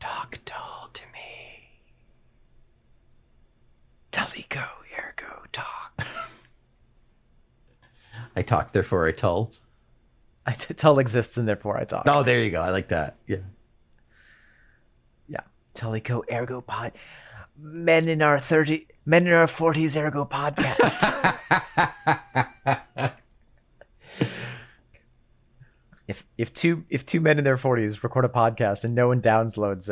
Talk dull to me. Tullico, ergo, talk. I talk, therefore I tull. Tull exists and therefore I talk. Oh, there you go. I like that. Yeah. Yeah. Tullico, ergo, pod. Men in our 40s, ergo, podcast. If two men in their 40s record a podcast and no one downloads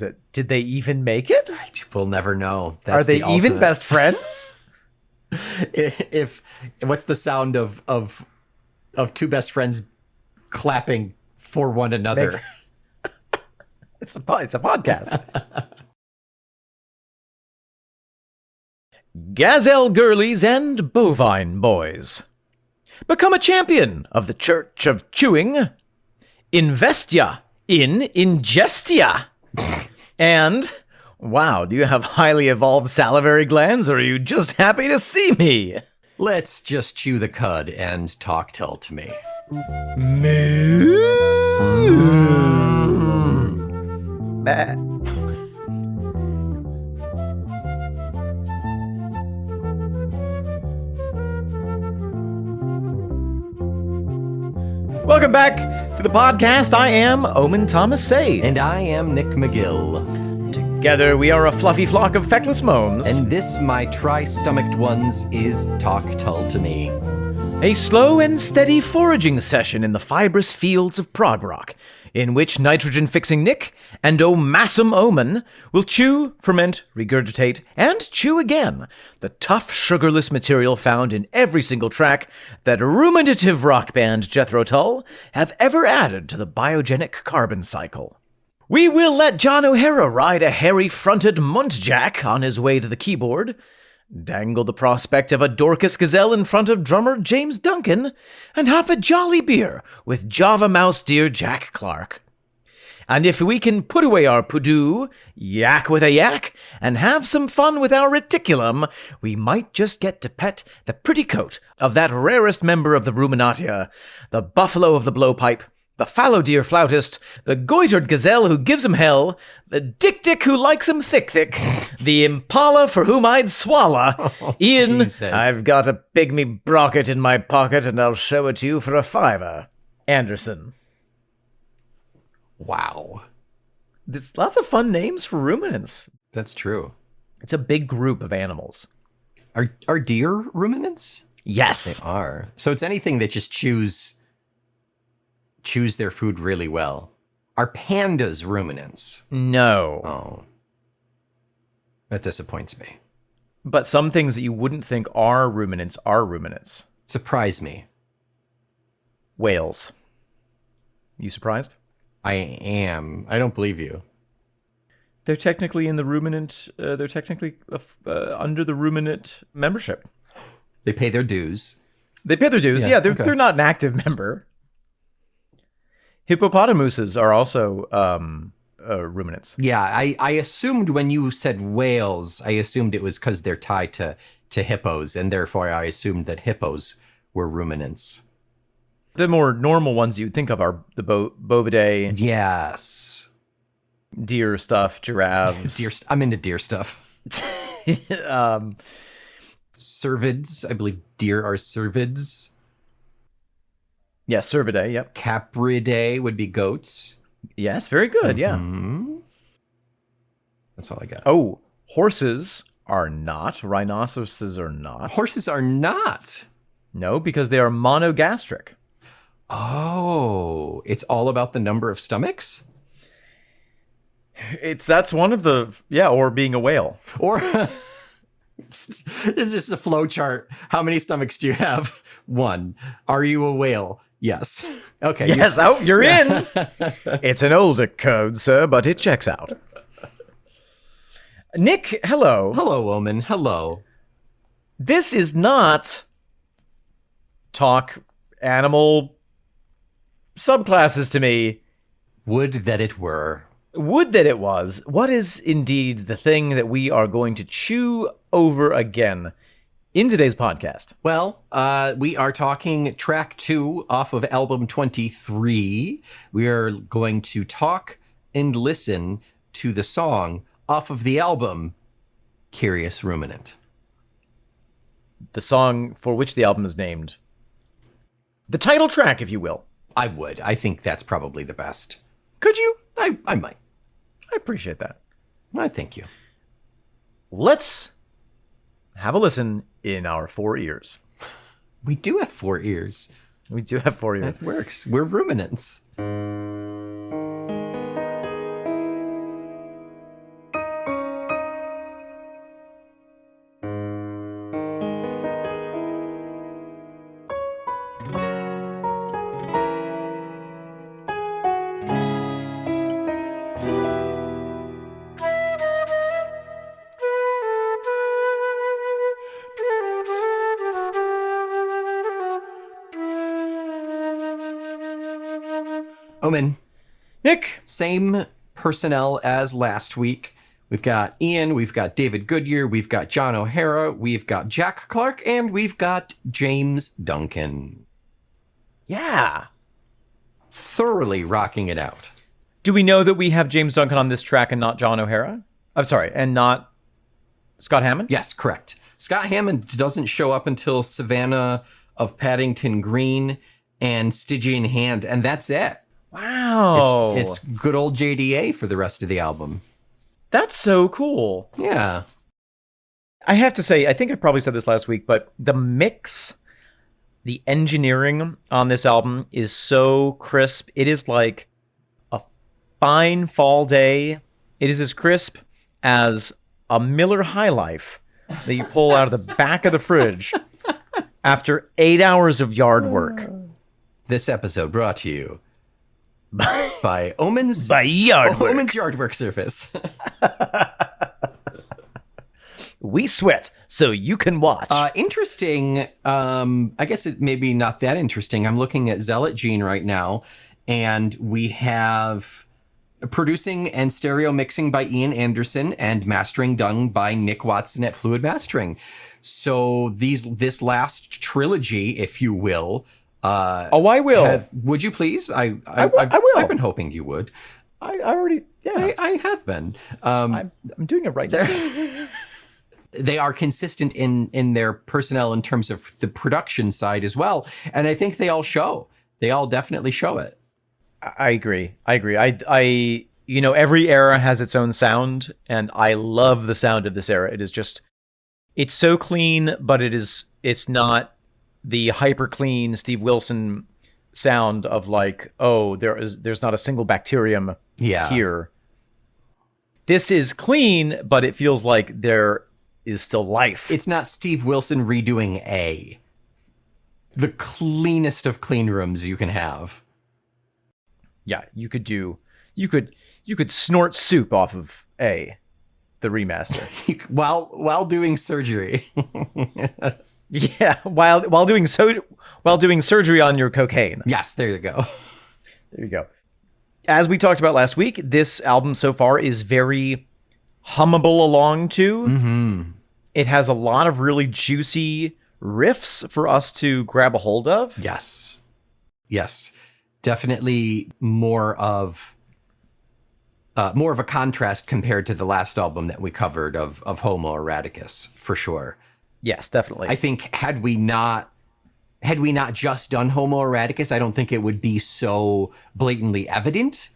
it, did they even make it? We'll never know. That's Are they even best friends? If what's the sound of two best friends clapping for one another? It's a podcast. Gazelle girlies and bovine boys. Become a champion of the Church of Chewing. Investia in Ingestia. And, wow, do you have highly evolved salivary glands, or are you just happy to see me? Let's just chew the cud and talk till to me. Welcome back to the podcast. I am Omen Thomas Say. And I am Nick McGill. Together we are a fluffy flock of feckless momes. And this, my tri-stomached ones, is Talk Tull to Me. A slow and steady foraging session in the fibrous fields of prog rock, in which nitrogen-fixing Nick and Omassum Omen will chew, ferment, regurgitate, and chew again the tough, sugarless material found in every single track that ruminative rock band Jethro Tull have ever added to the biogenic carbon cycle. We will let John O'Hara ride a hairy-fronted muntjac on his way to the keyboard, dangle the prospect of a Dorcas gazelle in front of drummer James Duncan, and have a jolly beer with Java Mouse dear Jack Clark. And if we can put away our pudu, yak with a yak, and have some fun with our reticulum, we might just get to pet the pretty coat of that rarest member of the Ruminatia, the buffalo of the blowpipe, the fallow deer flautist, the goitered gazelle who gives him hell, the dick who likes him thick, the impala for whom I'd swallow. Ian, Jesus. I've got a pygmy brocket in my pocket and I'll show it to you for a $5. Anderson. Wow. There's lots of fun names for ruminants. That's true. It's a big group of animals. Are deer ruminants? Yes. They are. So it's anything that just choose their food really well. Are pandas ruminants? No. Oh. That disappoints me. But some things that you wouldn't think are ruminants are ruminants. Surprise me. Whales. You surprised? I am. I don't believe you. They're technically in the ruminant, they're technically under the ruminant membership. They pay their dues. They pay their dues. Yeah, they're not an active member. Hippopotamuses are also ruminants. Yeah, I assumed when you said whales, I assumed it was because they're tied to hippos, and therefore I assumed that hippos were ruminants. The more normal ones you'd think of are the bovidae, Yes. deer stuff, giraffes. I'm into deer stuff. um, Cervids, I believe deer are cervids. yeah, cervidae, yep. Capridae would be goats. Yes, very good, yeah. That's all I got. Oh, horses are not. Rhinoceroses are not. Horses are not. No, because they are monogastric. Oh, it's all about the number of stomachs? That's one of the, or being a whale. Or is this a flow chart? How many stomachs do you have? 1. Are you a whale? Yes. Okay. Yes, you're in. It's an older code, sir, but it checks out. Nick, hello. Hello, woman. Hello. This is not talk animal subclasses to me. Would that it were. Would that it was. What is indeed the thing that we are going to chew over again in today's podcast? Well, we are talking track 2 off of album 23. We are going to talk and listen to the song off of the album Curious Ruminant. The song for which the album is named. The title track, if you will. I would. I think that's probably the best. Could you? I might. I appreciate that. I thank you. Let's have a listen in our 4 ears. We do have 4 ears. We do have 4 ears. That works. We're ruminants. Omen, Nick! same personnel as last week. We've got Ian, we've got David Goodyear, we've got John O'Hara, we've got Jack Clark, and we've got James Duncan. Yeah. Thoroughly rocking it out. Do we know that we have James Duncan on this track and not John O'Hara? I'm sorry, and not Scott Hammond? Yes, correct. Scott Hammond doesn't show up until Savannah of Paddington Green and Stygian Hand, and that's it. Wow. It's good old JDA for the rest of the album. That's so cool. Yeah. I have to say, I think I probably said this last week, but the mix, the engineering on this album is so crisp. It is like a fine fall day. It is as crisp as a Miller High Life that you pull out of the back of the fridge after 8 hours of yard work. This episode brought to you by Omen's Yard Work. Omen's Yardwork Service. We sweat so you can watch. Interesting. I guess it may be not that interesting. I'm looking at Zealot Gene right now, and we have producing and stereo mixing by Ian Anderson and mastering done by Nick Watson at Fluid Mastering. So this last trilogy, if you will. I will. Would you please? I will. I've been hoping you would. I already, yeah. I have been. I'm doing it right now. They are consistent in their personnel in terms of the production side as well. And I think they all show. They all definitely show it. I agree. I every era has its own sound, and I love the sound of this era. It is just, it's so clean, but it's not the hyper clean Steve Wilson sound of like, oh, there's not a single bacterium here. This is clean, but it feels like there is still life. It's not Steve Wilson redoing A. The cleanest of clean rooms you can have. Yeah, you could snort soup off of A, the remaster. while doing surgery. Yeah, while doing surgery on your cocaine. Yes, there you go. There you go. As we talked about last week, this album so far is very hummable along to. Mm-hmm. It has a lot of really juicy riffs for us to grab a hold of. Yes. Definitely more of a contrast compared to the last album that we covered of Homo Eroticus, for sure. Yes, definitely. I think had we not just done Homo Eroticus, I don't think it would be so blatantly evident.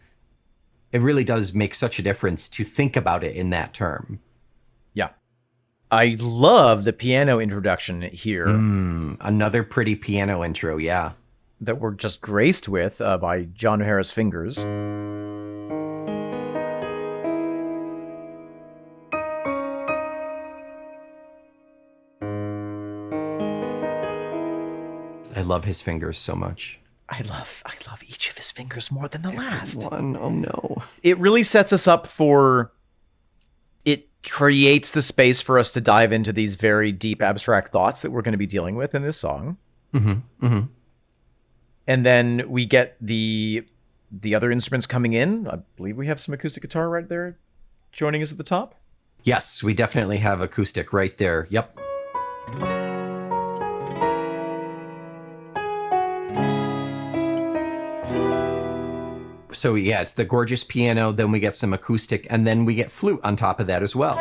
It really does make such a difference to think about it in that term. Yeah. I love the piano introduction here. Another pretty piano intro, yeah. That we're just graced with by John O'Hara's fingers. I love his fingers so much. I love each of his fingers more than the last. One, oh no. It really sets us up for, it creates the space for us to dive into these very deep abstract thoughts that we're going to be dealing with in this song. Mm-hmm. Mm-hmm. And then we get the other instruments coming in. I believe we have some acoustic guitar right there joining us at the top. Yes, we definitely have acoustic right there. Yep. So yeah, it's the gorgeous piano, then we get some acoustic, and then we get flute on top of that as well.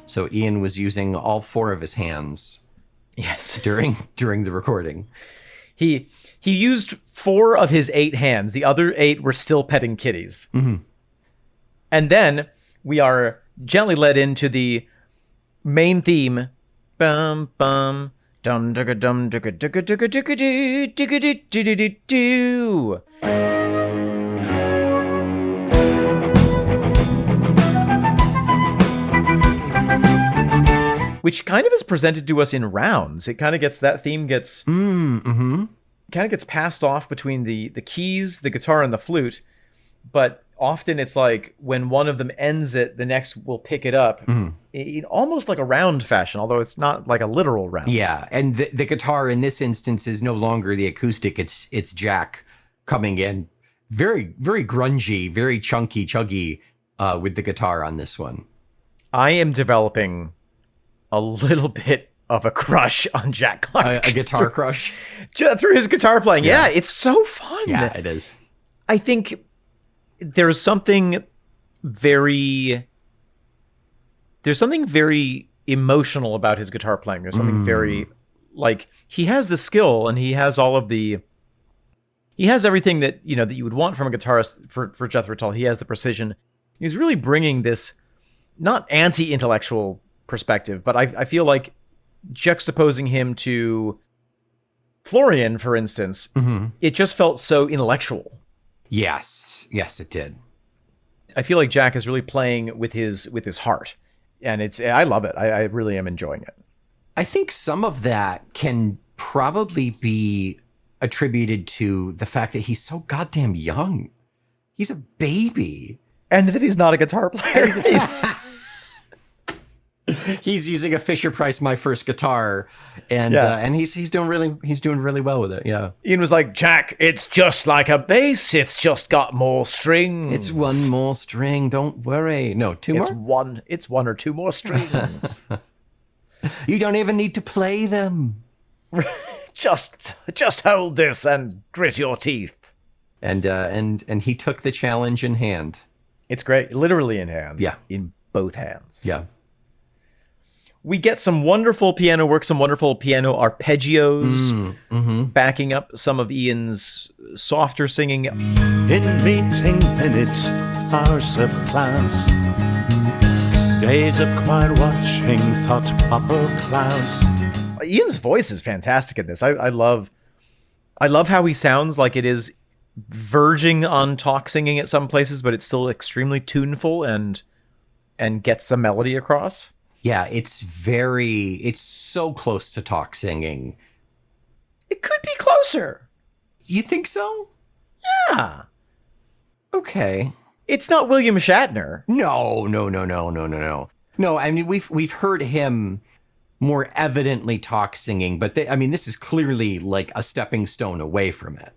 So Ian was using all 4 of his hands Yes. during the recording. He used 4 of his 8 hands. The other 8 were still petting kitties. Mm-hmm. And then we are gently led into the main theme. Bum bum dum dugga dum dugga dugga dugga dugga doo dugga doo doo doo doo doo. Which kind of is presented to us in rounds. It kind of gets, that theme gets kind of gets passed off between the keys, the guitar, and the flute. But often it's like when one of them ends it, the next will pick it up in almost like a round fashion, although it's not like a literal round. Yeah, and the guitar in this instance is no longer the acoustic. It's Jack coming in, very very grungy, very chuggy with the guitar on this one. I am developing a little bit of a crush on Jack Clark. A guitar crush? Through his guitar playing. Yeah, it's so fun. Yeah, it is. I think there's something very emotional about his guitar playing. There's something very, like, he has the skill and he has everything that, you know, that you would want from a guitarist for Jethro Tull. He has the precision. He's really bringing this not anti-intellectual perspective, but I feel like juxtaposing him to Florian, for instance, it just felt so intellectual. Yes, it did. I feel like Jack is really playing with his heart, and I love it. I really am enjoying it. I think some of that can probably be attributed to the fact that he's so goddamn young. He's a baby. And that he's not a guitar player. He's using a Fisher-Price My First Guitar, and he's doing really well with it. Yeah. Ian was like, Jack, it's just like a bass. It's just got more strings. It's one more string. Don't worry. No, two more. It's one or two more strings. You don't even need to play them. just hold this and grit your teeth. And he took the challenge in hand. It's great, literally in hand. Yeah, in both hands. Yeah. We get some wonderful piano work, some wonderful piano arpeggios, backing up some of Ian's softer singing. In meeting minutes, hours of class, days of quiet watching, thought bubble clouds. Ian's voice is fantastic in this. I love how he sounds like it is verging on talk singing at some places, but it's still extremely tuneful and gets the melody across. Yeah, it's so close to talk singing. It could be closer. You think so? Yeah. Okay. It's not William Shatner. No. No, I mean, we've heard him more evidently talk singing, but this is clearly like a stepping stone away from it.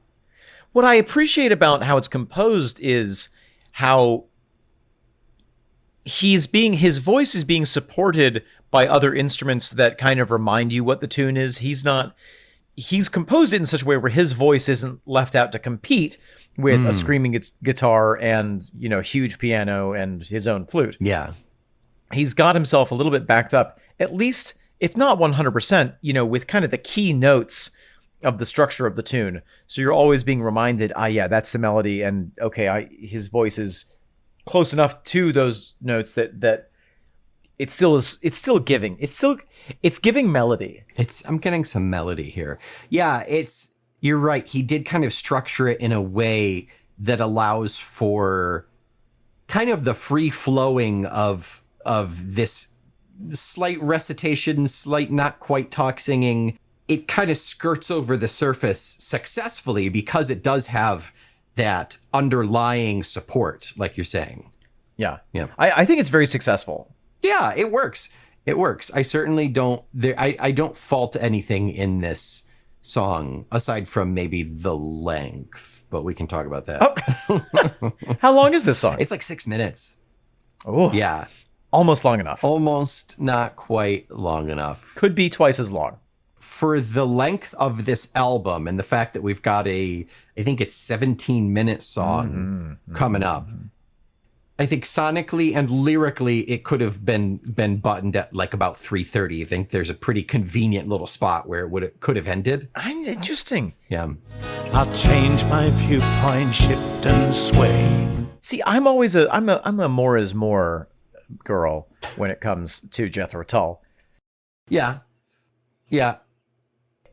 What I appreciate about how it's composed is how his voice is being supported by other instruments that kind of remind you what the tune is. He's composed it in such a way where his voice isn't left out to compete with a screaming guitar and, you know, huge piano and his own flute. Yeah. He's got himself a little bit backed up, at least, if not 100%, you know, with kind of the key notes of the structure of the tune. So you're always being reminded, yeah, that's the melody. And okay, his voice is close enough to those notes that it's still giving melody. I'm getting some melody here. Yeah, you're right. He did kind of structure it in a way that allows for kind of the free flowing of this slight recitation, slight not quite talk singing. It kind of skirts over the surface successfully because it does have that underlying support, like you're saying. Yeah. Yeah. I think it's very successful. Yeah, it works. I certainly don't, I don't fault anything in this song, aside from maybe the length, but we can talk about that. Oh. How long is this song? It's like 6 minutes. Oh. Yeah. Almost long enough. Almost not quite long enough. Could be twice as long. For the length of this album and the fact that we've got I think it's 17-minute song coming up, I think sonically and lyrically it could have been buttoned at like about 3:30. I think there's a pretty convenient little spot where it could have ended. Interesting. Yeah. I'll change my viewpoint, shift and sway. See, I'm always I'm a more is more girl when it comes to Jethro Tull. Yeah. Yeah.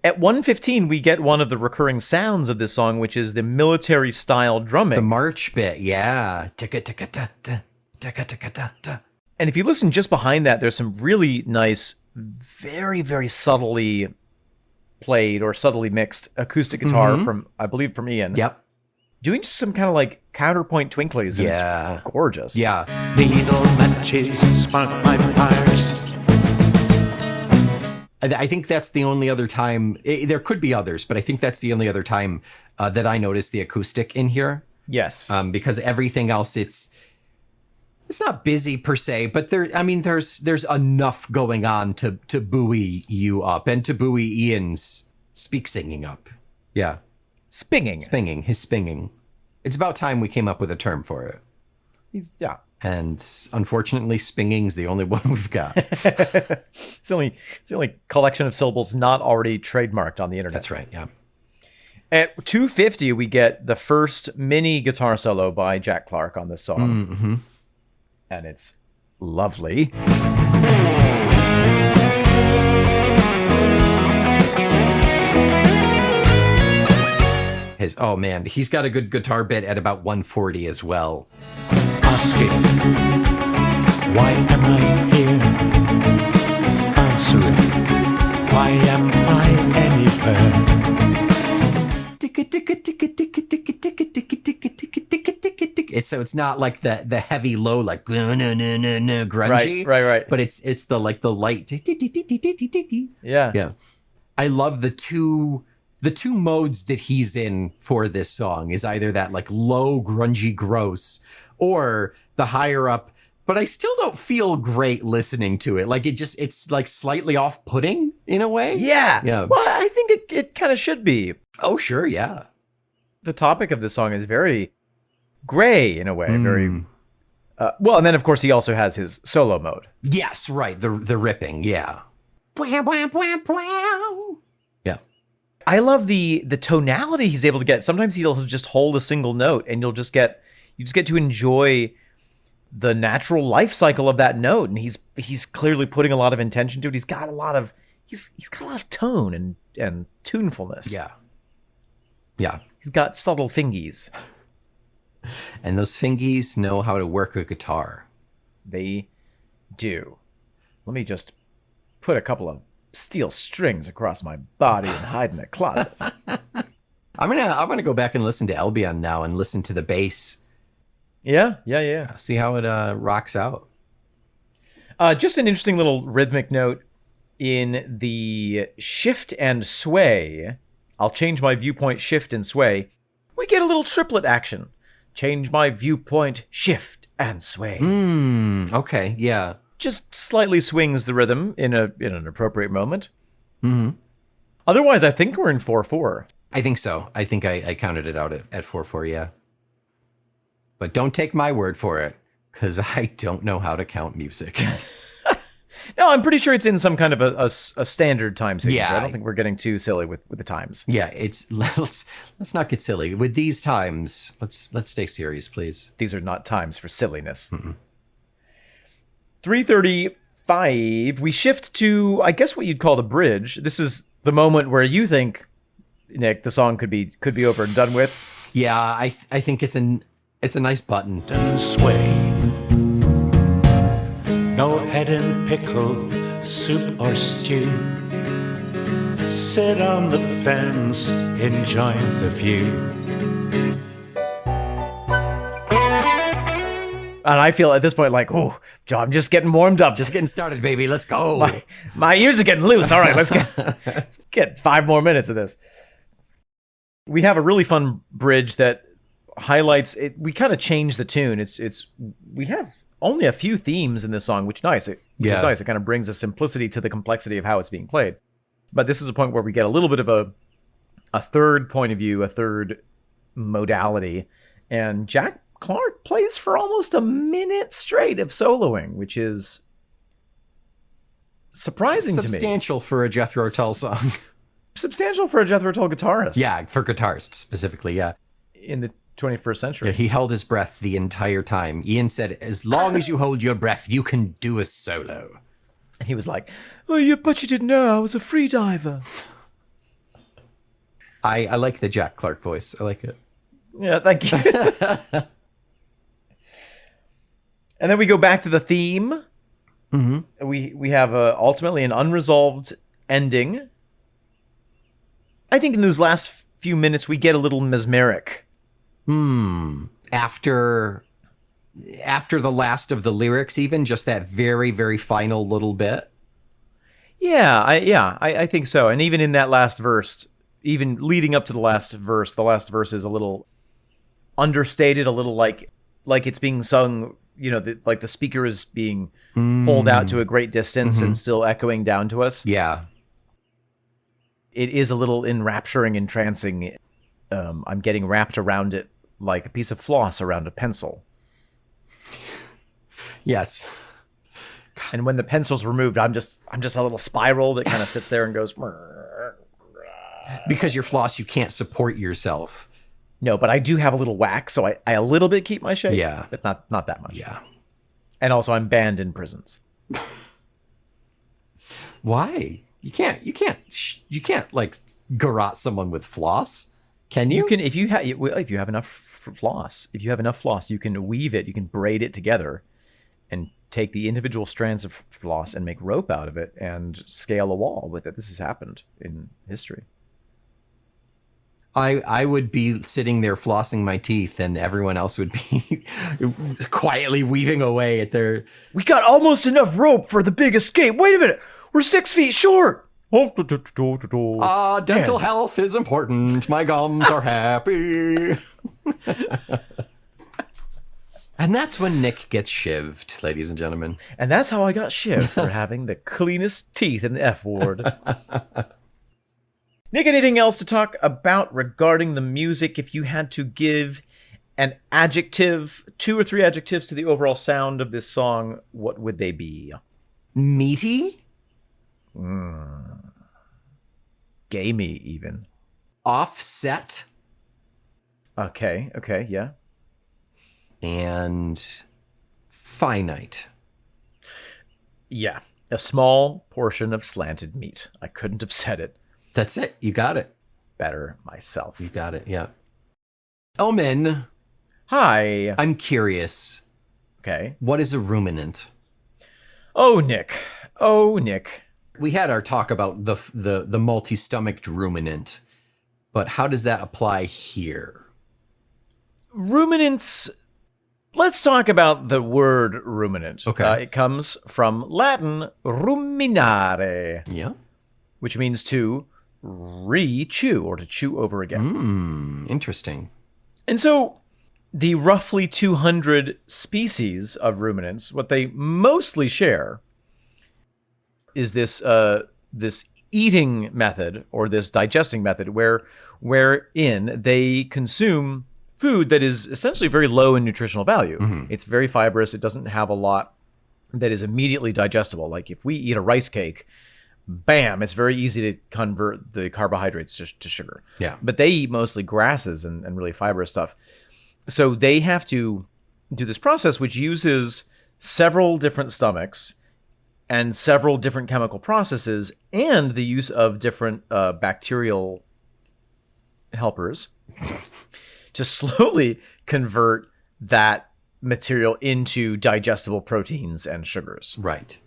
At 1:15, we get one of the recurring sounds of this song, which is the military style drumming. The march bit, yeah. Ticka ticka ta ta ticka ticka ta ta. And if you listen just behind that, there's some really nice, very, very subtly played or subtly mixed acoustic guitar from Ian. Yep. Doing just some kind of like counterpoint twinklies. And Yeah. it's gorgeous. Yeah. Needle matches spark my fires. I think that's the only other time. There could be others, but I think that's the only other time that I noticed the acoustic in here. Yes. Because everything else, it's not busy per se, but there's enough going on to buoy you up and to buoy Ian's singing up. Yeah, Spinging. his spinging. It's about time we came up with a term for it. Yeah. And unfortunately, spinging's the only one we've got. It's the only collection of syllables not already trademarked on the internet. That's right. Yeah. At 2:50, we get the first mini guitar solo by Jack Clark on this song. And it's lovely. Oh man, he's got a good guitar bit at about 140 as well. Asking, why am I here? Answering, why am I anywhere? So it's not like the heavy low like grungy, Right. but it's the like the light. Yeah. Yeah, I love the two modes that he's in for this song is either that like low grungy gross or the higher up, but I still don't feel great listening to it. Like it's like slightly off-putting in a way. Yeah. Yeah. Well, I think it kind of should be. Oh, sure. Yeah. The topic of this song is very gray in a way. Very. Well, and then of course he also has his solo mode. Yes. Right. The ripping. Yeah. Yeah. I love the tonality he's able to get. Sometimes he'll just hold a single note, and you just get to enjoy the natural life cycle of that note. And he's clearly putting a lot of intention to it. He's got a lot of tone and tunefulness. Yeah. Yeah. He's got subtle fingies. And those fingies know how to work a guitar. They do. Let me just put a couple of steel strings across my body and hide in a closet. I'm gonna go back and listen to Albion now and listen to the bass. Yeah. See how it rocks out. Just an interesting little rhythmic note in the shift and sway. I'll change my viewpoint, shift and sway. We get a little triplet action. Change my viewpoint, shift and sway. Okay, yeah. Just slightly swings the rhythm in an appropriate moment. Otherwise, I think we're in 4/4. I think so. I think I counted it out at 4/4, yeah. But don't take my word for it, because I don't know how to count music. No, I'm pretty sure it's in some kind of a standard time signature. Yeah. I don't think we're getting too silly with the times. Yeah, let's not get silly. With these times, let's stay serious, please. These are not times for silliness. 3:35, we shift to, I guess, what you'd call the bridge. This is the moment where you think, Nick, the song could be over and done with. Yeah, I think it's a nice button. And sway. No head in pickle, soup or stew. Sit on the fence, enjoy the view. And I feel at this point like, oh, I'm just getting warmed up. Just getting started, baby. Let's go. My ears are getting loose. All right, let's get 5 more minutes of this. We have a really fun bridge that highlights it. We kind of change the tune. We have only a few themes in this song, which is nice. It kind of brings a simplicity to the complexity of how it's being played. But this is a point where we get a little bit of a third point of view, a third modality, and Jack Clark plays for almost a minute straight of soloing, which is surprising to me. Substantial for a Jethro Tull song. Substantial for a Jethro Tull guitarist. Yeah, for guitarists specifically, yeah. In the 21st century. Yeah, he held his breath the entire time. Ian said, as long as you hold your breath, you can do a solo. And he was like, but you didn't know I was a free diver. I like the Jack Clark voice. I like it. Yeah, thank you. And then we go back to the theme. Mm-hmm. We have ultimately an unresolved ending. I think in those last few minutes we get a little mesmeric. After the last of the lyrics, even just that very, very final little bit. Yeah, I think so. And even in that last verse, even leading up to the last verse is a little understated, a little like it's being sung, like the speaker is being pulled out to a great distance and still echoing down to us. Yeah. It is a little enrapturing, entrancing. I'm getting wrapped around it like a piece of floss around a pencil. Yes. And when the pencil's removed, I'm just a little spiral that kind of sits there and goes. Because you're floss, you can't support yourself. No, but I do have a little whack, so I a little bit keep my shape. Yeah. But not that much. Yeah. And also I'm banned in prisons. Why? You can't like garrote someone with floss. Can you? You can if you have enough floss. If you have enough floss, you can weave it, you can braid it together and take the individual strands of floss and make rope out of it and scale a wall with it. This has happened in history. I would be sitting there flossing my teeth and everyone else would be quietly weaving away at their... We got almost enough rope for the big escape. Wait a minute. We're 6 feet short. Dental health is important. My gums are happy. And that's when Nick gets shivved, ladies and gentlemen. And that's how I got shivved for having the cleanest teeth in the F ward. Nick, anything else to talk about regarding the music? If you had to give an adjective, 2 or 3 adjectives to the overall sound of this song, what would they be? Meaty? Gamey, even. Offset? Okay, yeah. And finite. Yeah, a small portion of slanted meat. I couldn't have said it. That's it. You got it. Better myself. You got it, yeah. Omen. Hi. I'm curious. Okay. What is a ruminant? Oh, Nick. We had our talk about the multi-stomached ruminant, but how does that apply here? Ruminants. Let's talk about the word ruminant. Okay. It comes from Latin ruminare. Yeah. Which means to re-chew or to chew over again. Interesting. And so the roughly 200 species of ruminants, what they mostly share is this eating method or this digesting method wherein they consume food that is essentially very low in nutritional value. It's very fibrous. It doesn't have a lot that is immediately digestible. Like if we eat a rice cake, bam, it's very easy to convert the carbohydrates to sugar. Yeah. But they eat mostly grasses and really fibrous stuff. So they have to do this process, which uses several different stomachs and several different chemical processes and the use of different bacterial helpers to slowly convert that material into digestible proteins and sugars. Right.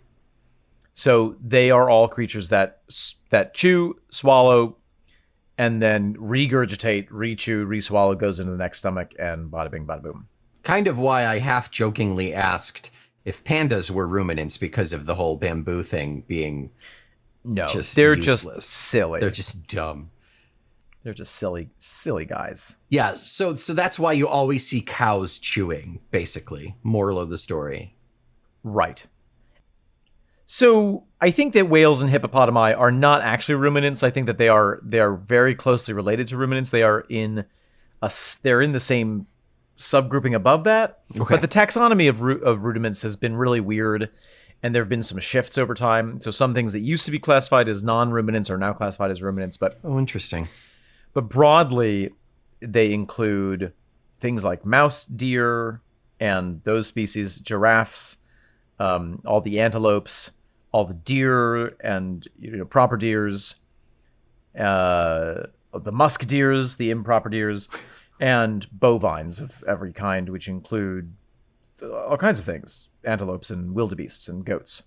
So they are all creatures that chew, swallow, and then regurgitate, re-chew, re-swallow, goes into the next stomach, and bada bing, bada boom. Kind of why I half-jokingly asked if pandas were ruminants because of the whole bamboo thing being they're useless. Just silly. They're just dumb. They're just silly guys. Yeah, so that's why you always see cows chewing, basically. Moral of the story. Right. So I think that whales and hippopotami are not actually ruminants. I think that they are very closely related to ruminants. They are they're in the same subgrouping above that. Okay. But the taxonomy of rudiments has been really weird, and there have been some shifts over time. So some things that used to be classified as non-ruminants are now classified as ruminants. But Interesting. broadly, they include things like mouse, deer, and those species, giraffes, all the antelopes, all the deer and proper deers, the musk deers, the improper deers, and bovines of every kind, which include all kinds of things, antelopes and wildebeests and goats.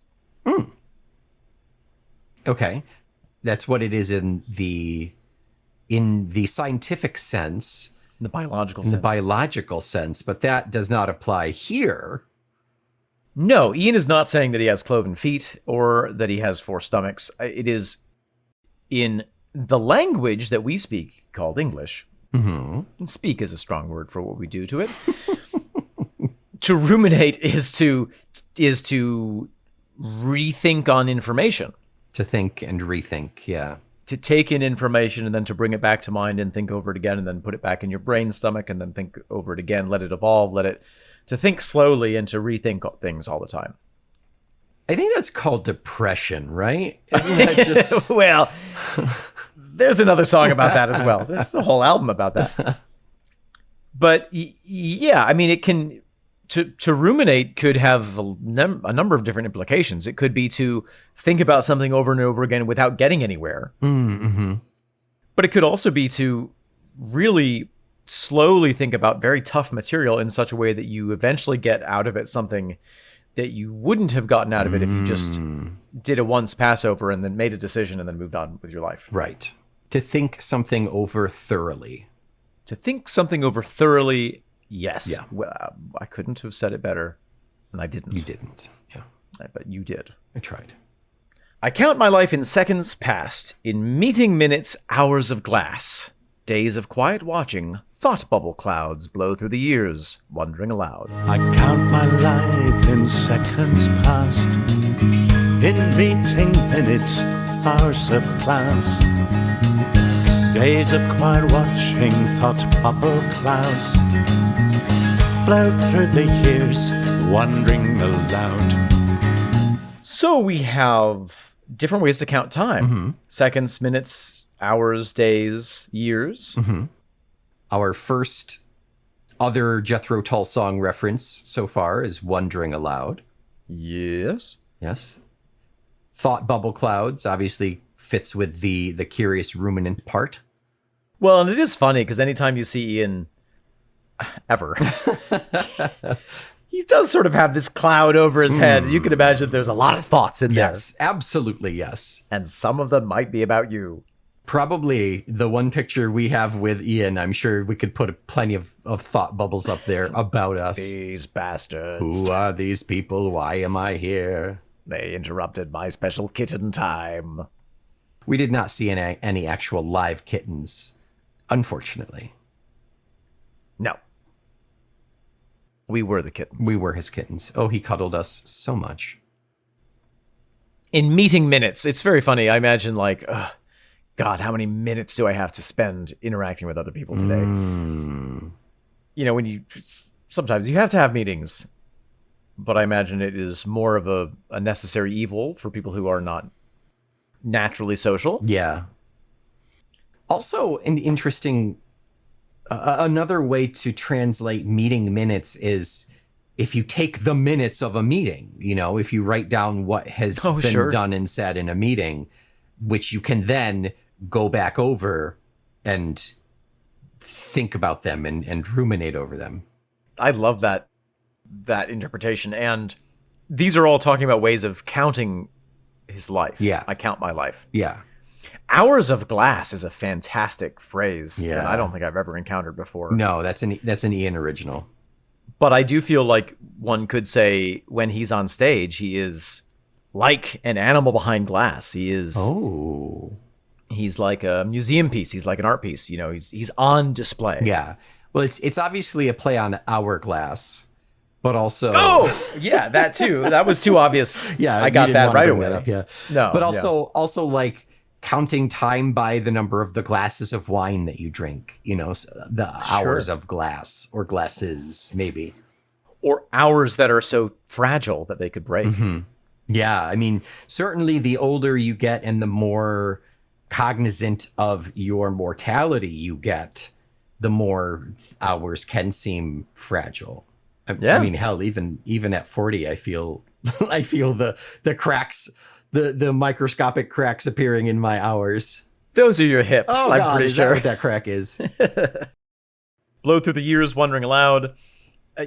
Okay. That's what it is in the scientific sense, In the biological in sense. the biological sense, but that does not apply here. No, Ian is not saying that he has cloven feet or that he has 4 stomachs. It is in the language that we speak called English. Mm-hmm. And speak is a strong word for what we do to it. To ruminate is to rethink on information. To think and rethink, yeah. To take in information and then to bring it back to mind and think over it again and then put it back in your brain stomach and then think over it again, let it evolve, to think slowly and to rethink things all the time. I think that's called depression, right? Isn't that just... Well, there's another song about that as well. There's a whole album about that. But yeah, I mean, it can... To ruminate could have a number of different implications. It could be to think about something over and over again without getting anywhere. Mm-hmm. But it could also be to really slowly think about very tough material in such a way that you eventually get out of it something that you wouldn't have gotten out of it if you just did a once Passover and then made a decision and then moved on with your life. Right. To think something over thoroughly. To think something over thoroughly, yes. Yeah. Well, I couldn't have said it better, and I didn't. You didn't. Yeah. But you did. I tried. I count my life in seconds past, in meeting minutes, hours of glass, days of quiet watching, thought bubble clouds blow through the years, wondering aloud. I count my life in seconds past, in meeting minutes, hours of class, days of quiet watching, thought bubble clouds blow through the years, wondering aloud. So we have different ways to count time. Mm-hmm. Seconds, minutes, hours, days, years. Mm-hmm. Our first other Jethro Tull song reference so far is Wondering Aloud. Yes. Yes. Thought bubble clouds obviously fits with the curious ruminant part. Well, and it is funny because anytime you see Ian ever, he does sort of have this cloud over his head. You can imagine there's a lot of thoughts in there. Yes, absolutely, yes. And some of them might be about you. Probably the one picture we have with Ian, I'm sure we could put plenty of thought bubbles up there about us. These bastards. Who are these people? Why am I here? They interrupted my special kitten time. We did not see any actual live kittens, unfortunately. No. We were the kittens. We were his kittens. Oh, he cuddled us so much. In meeting minutes, it's very funny. I imagine like, God, how many minutes do I have to spend interacting with other people today? You know, when sometimes you have to have meetings, but I imagine it is more of a necessary evil for people who are not naturally social. Yeah. Also, an interesting, another way to translate meeting minutes is if you take the minutes of a meeting, you know, if you write down what has been done and said in a meeting, which you can then go back over and think about them and ruminate over them. I love that interpretation. And these are all talking about ways of counting his life. Yeah. I count my life. Yeah. Hours of glass is a fantastic phrase Yeah. that I don't think I've ever encountered before. No, that's an Ian original. But I do feel like one could say when he's on stage, he is like an animal behind glass. He is. Oh. He's like a museum piece. He's like an art piece. You know, he's on display. Yeah. Well, it's obviously a play on hourglass, but also yeah, that too. That was too obvious. yeah, I you got didn't that wanna right bring away. that up, yeah. No, But yeah. also like counting time by the number of the glasses of wine that you drink, the hours of glass or glasses, maybe. Or hours that are so fragile that they could break. Yeah, I mean, certainly the older you get and the more cognizant of your mortality you get, the more hours can seem fragile. Yeah. I mean, hell, even at 40, I feel I feel the cracks, the microscopic cracks appearing in my hours. Those are your hips, I'm God, pretty is that sure. what that crack is? Blow through the years, wondering aloud.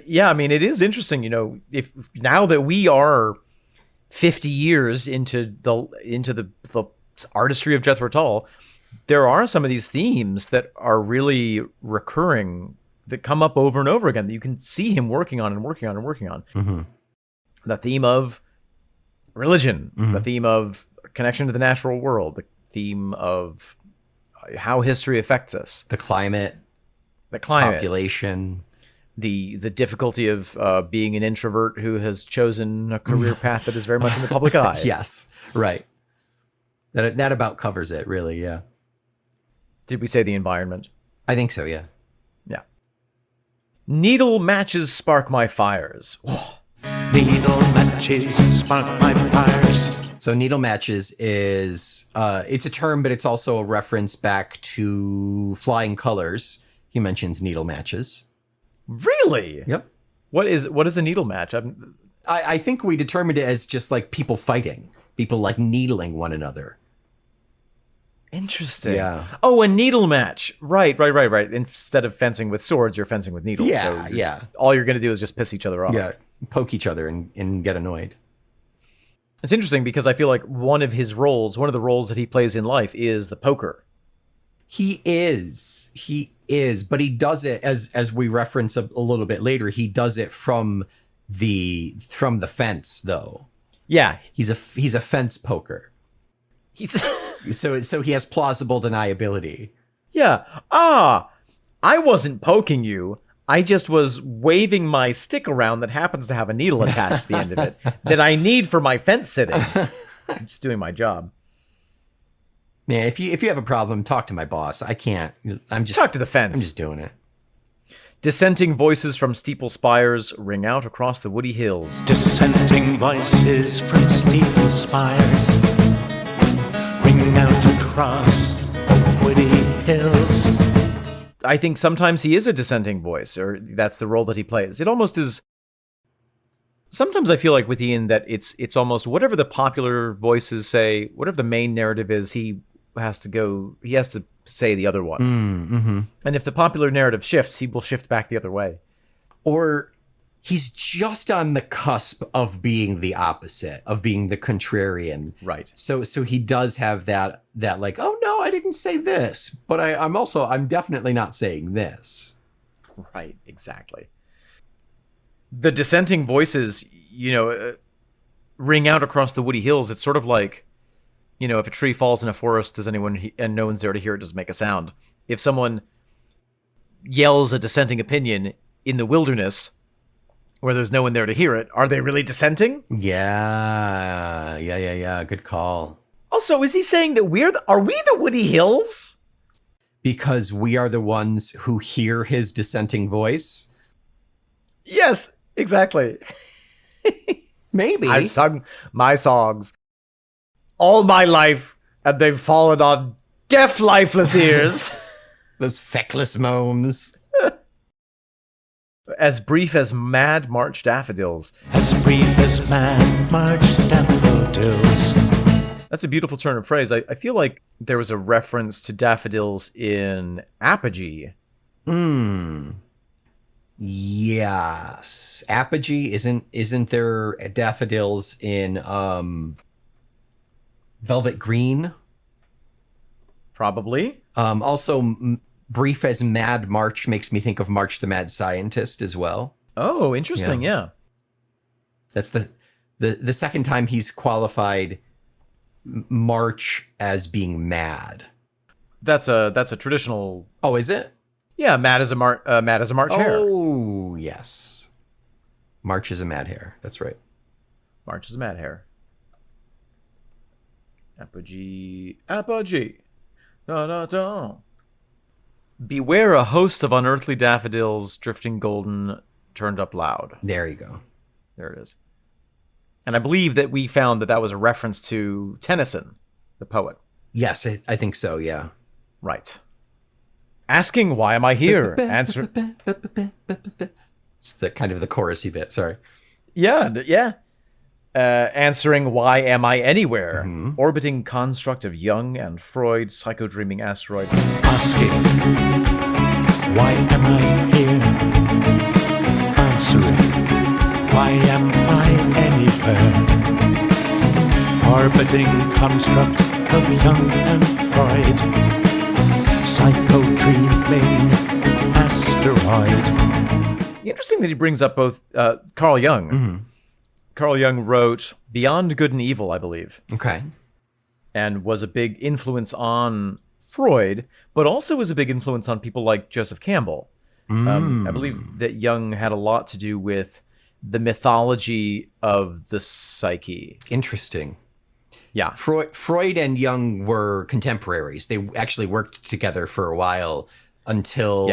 Yeah, I mean, it is interesting, if now that we are 50 years into the artistry of Jethro Tull, there are some of these themes that are really recurring, that come up over and over again, that you can see him working on and working on and working on. Mm-hmm. The theme of religion, Mm-hmm. the theme of connection to the natural world, the theme of how history affects us, The climate, the climate, population. the difficulty of being an introvert who has chosen a career path that is very much in the public eye. Yes, right. That about covers it, really. Yeah, Did we say the environment? I think so. Yeah. Yeah. Needle matches spark my fires. Needle matches spark my fires. So needle matches is it's a term, but it's also a reference back to Flying Colors. He mentions needle matches. Really? Yep. What is a needle match? I think we determined it as just like people fighting, people like needling one another. Interesting. Yeah. Oh, a needle match. Right. Instead of fencing with swords, you're fencing with needles. Yeah, so yeah. All you're going to do is just piss each other off. Yeah, poke each other and get annoyed. It's interesting because I feel like one of the roles that he plays in life is the poker. He is, but he does it as we reference a little bit later. He does it from the fence, though. Yeah. He's a fence poker. He's So he has plausible deniability. Yeah. I wasn't poking you. I just was waving my stick around that happens to have a needle attached to the end of it that I need for my fence sitting. I'm just doing my job. Man, if you have a problem, talk to my boss. I can't. I'm just Talk to the fence. I'm just doing it. Dissenting voices from steeple spires ring out across the woody hills. Dissenting voices from steeple spires ring out across the woody hills. I think sometimes he is a dissenting voice, or that's the role that he plays. It almost is. Sometimes I feel like with Ian that it's almost whatever the popular voices say, whatever the main narrative is, he has to say the other one. Mm-hmm. And if the popular narrative shifts, he will shift back the other way. Or he's just on the cusp of being the opposite, of being the contrarian. Right. So he does have that like, oh no, I didn't say this, but I'm definitely not saying this. Right, exactly. The dissenting voices, ring out across the woody hills. It's sort of like, if a tree falls in a forest, and no one's there to hear it, doesn't make a sound. If someone yells a dissenting opinion in the wilderness where there's no one there to hear it, are they really dissenting? Yeah. Good call. Also, is he saying that are we the woody hills? Because we are the ones who hear his dissenting voice? Yes, exactly. Maybe. I've sung my songs all my life, and they've fallen on deaf, lifeless ears. Those feckless moans. As brief as mad March daffodils. As brief as mad March daffodils. That's a beautiful turn of phrase. I feel like there was a reference to daffodils in Apogee. Yes. Apogee, isn't there daffodils in Velvet Green? Probably. Also, brief as Mad March makes me think of March the Mad Scientist as well. Oh, interesting. Yeah. That's the second time he's qualified March as being mad. That's a traditional. Oh, is it? Yeah, mad as a March hare. Oh, yes. March is a Mad Hare. That's right. March is a Mad Hare. Apogee. Apogee. Da da da. Beware a host of unearthly daffodils drifting golden, turned up loud. There you go. There it is. And I believe that we found that that was a reference to Tennyson, the poet. Yes, I think so, yeah. Right. Asking, why am I here? Answer. It's the kind of the chorusy bit, sorry. Yeah. Answering, why am I anywhere? Orbiting construct of Jung and Freud, psychodreaming asteroid. Asking, why am I here? Answering, why am I anywhere? Orbiting construct of Jung and Freud, psychodreaming asteroid. Interesting that he brings up both Carl Jung. Carl Jung wrote Beyond Good and Evil, I believe. Okay. And was a big influence on Freud, but also was a big influence on people like Joseph Campbell. I believe that Jung had a lot to do with the mythology of the psyche. Interesting. Yeah. Freud and Jung were contemporaries. They actually worked together for a while until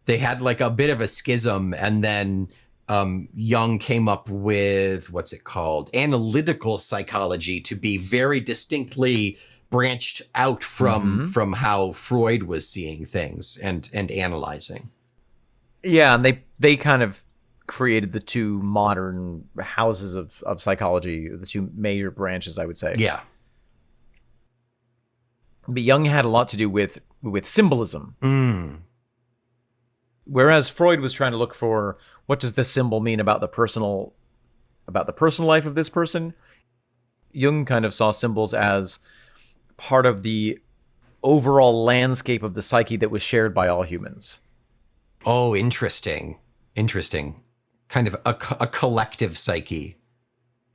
they had like a bit of a schism, and then Jung came up with, what's it called? Analytical psychology, to be very distinctly branched out from how Freud was seeing things and analyzing. Yeah, and they kind of created the two modern houses of psychology, the two major branches, I would say. Yeah. But Jung had a lot to do with symbolism. Whereas Freud was trying to look for, what does this symbol mean about the personal life of this person? Jung kind of saw symbols as part of the overall landscape of the psyche that was shared by all humans. Oh, interesting. Kind of a collective psyche.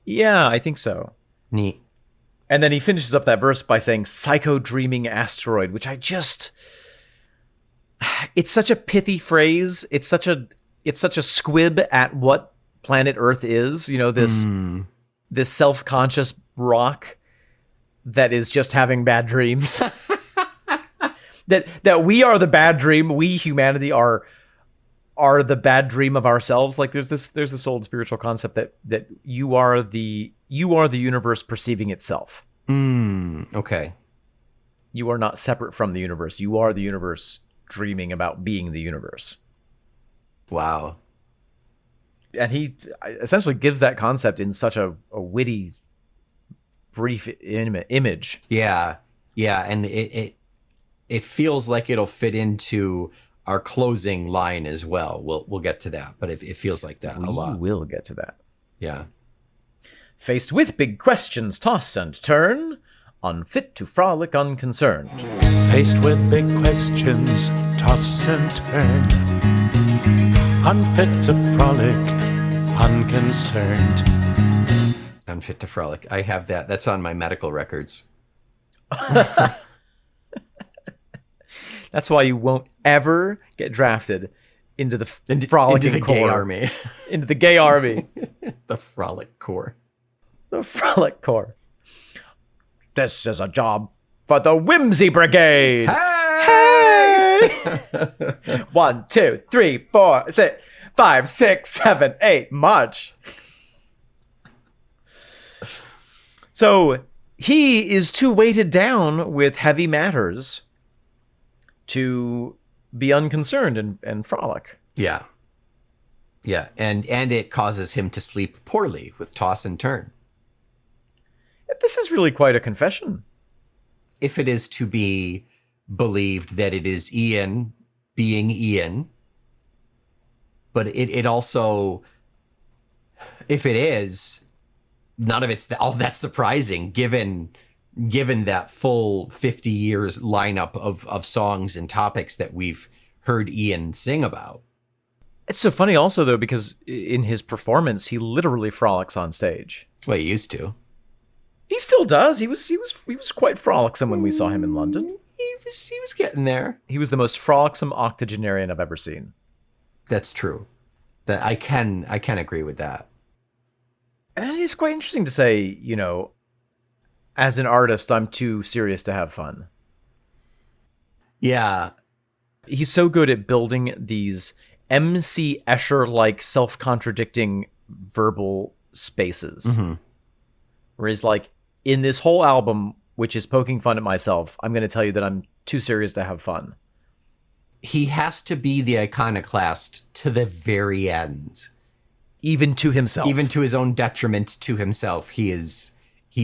Yeah, I think so. Neat. And then he finishes up that verse by saying psychodreaming asteroid, which it's such a pithy phrase. It's such a squib at what planet Earth is, this self-conscious rock that is just having bad dreams. that we are the bad dream. We, humanity, are the bad dream of ourselves. Like there's this old spiritual concept that you are the universe perceiving itself. Okay. You are not separate from the universe. You are the universe dreaming about being the universe. Wow. And he essentially gives that concept in such a witty, brief image. Yeah. And it feels like it'll fit into our closing line as well. We'll get to that, but it feels like that a lot. We will get to that. Yeah. Faced with big questions, toss and turn, unfit to frolic, unconcerned. Faced with big questions, toss and turn, unfit to frolic, unconcerned. Unfit to frolic. I have that. That's on my medical records. That's why you won't ever get drafted into the frolicking into the corps. gay army. Into the gay army. The frolic corps. The frolic corps. This is a job for the whimsy brigade. Hey! 1, 2, 3, 4, 6, 5, 6, 7, 8, march. So he is too weighted down with heavy matters to be unconcerned and frolic. Yeah. And it causes him to sleep poorly with toss and turn. This is really quite a confession. If it is to be believed that it is Ian being Ian, but it also, if it is, none of it's all that surprising given that full 50 years lineup of songs and topics that we've heard Ian sing about. It's so funny also, though, because in his performance, he literally frolics on stage. Well, he used to. He still does. He was quite frolicsome when we saw him in London. He was getting there. He was the most frolicsome octogenarian I've ever seen. That's true. That I can agree with that. And it's quite interesting to say, as an artist, I'm too serious to have fun. Yeah. He's so good at building these MC Escher-like self-contradicting verbal spaces. Mm-hmm. Where he's like, in this whole album, which is poking fun at myself, I'm going to tell you that I'm too serious to have fun. He has to be the iconoclast to the very end. Even to himself. Even to his own detriment to himself. He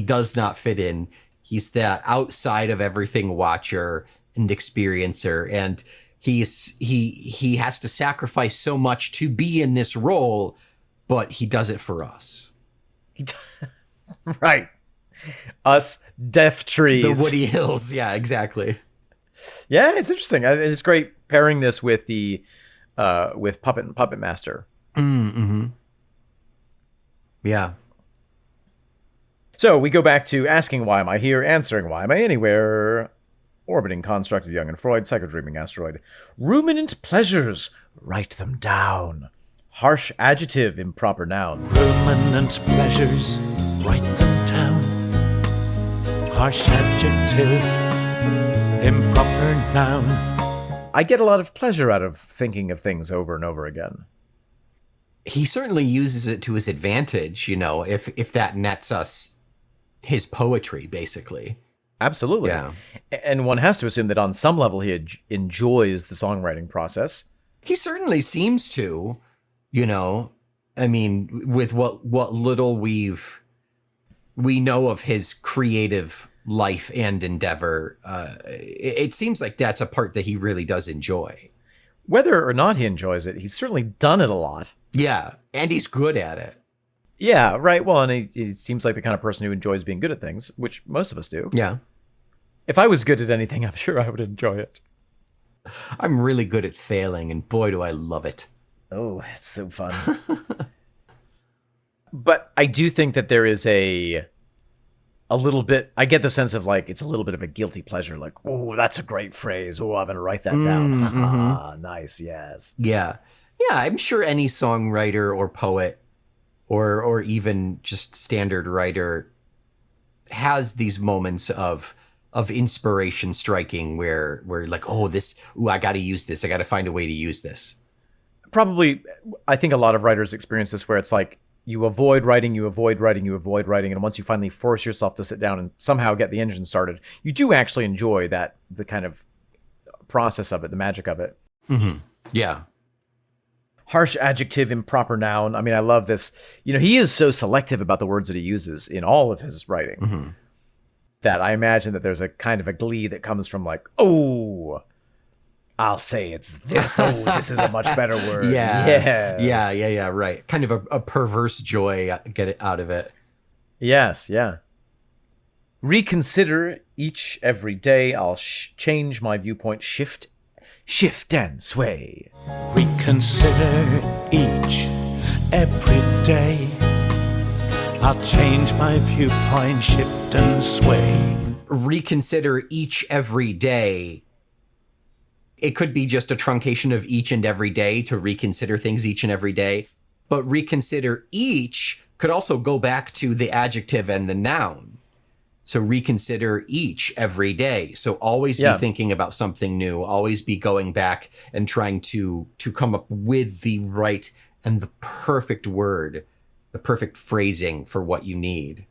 does not fit in. He's that outside of everything watcher and experiencer. And he has to sacrifice so much to be in this role, but he does it for us. Right. Us deaf trees. The Woody Hills. Yeah, exactly. Yeah, it's interesting. It's great pairing this with the with Puppet Master. Mm-hmm. Yeah. So we go back to asking why am I here, answering why am I anywhere, orbiting construct of Jung and Freud, psychodreaming asteroid, ruminant pleasures, write them down, harsh adjective, improper noun. Ruminant pleasures, write them down. Harsh adjective, improper noun. I get a lot of pleasure out of thinking of things over and over again. He certainly uses it to his advantage, if that nets us his poetry, basically. Absolutely. Yeah. And one has to assume that on some level he enjoys the songwriting process. He certainly seems to, I mean, with what little we know of his creative life and endeavor, it seems like that's a part that he really does enjoy. Whether or not he enjoys it, he's certainly done it a lot. Yeah, and he's good at it. Yeah, right. Well, and he seems like the kind of person who enjoys being good at things, which most of us do. Yeah. If I was good at anything, I'm sure I would enjoy it. I'm really good at failing, and boy, do I love it. Oh, it's so fun. But I do think that there is a little bit, I get the sense of like, it's a little bit of a guilty pleasure. Like, oh, that's a great phrase. Oh, I'm going to write that down. Mm-hmm. Nice, yes. Yeah. Yeah, I'm sure any songwriter or poet or even just standard writer has these moments of inspiration striking where like, I got to use this. I got to find a way to use this. Probably, I think a lot of writers experience this where it's like, you avoid writing, and once you finally force yourself to sit down and somehow get the engine started, you do actually enjoy the kind of process of it, the magic of it. Mm-hmm. Yeah. Harsh adjective, improper noun. I mean, I love this. He is so selective about the words that he uses in all of his writing that I imagine that there's a kind of a glee that comes from like, oh, I'll say it's this. Oh, this is a much better word. Yeah. Yes. Yeah. Right. Kind of a perverse joy. Get it out of it. Yes. Yeah. Reconsider each every day. I'll change my viewpoint. Shift and sway. Reconsider each every day. I'll change my viewpoint, shift and sway. Reconsider each every day. It could be just a truncation of each and every day to reconsider things each and every day. But reconsider each could also go back to the adjective and the noun. So reconsider each every day. So always be thinking about something new. Always be going back and trying to come up with the right and the perfect word, the perfect phrasing for what you need.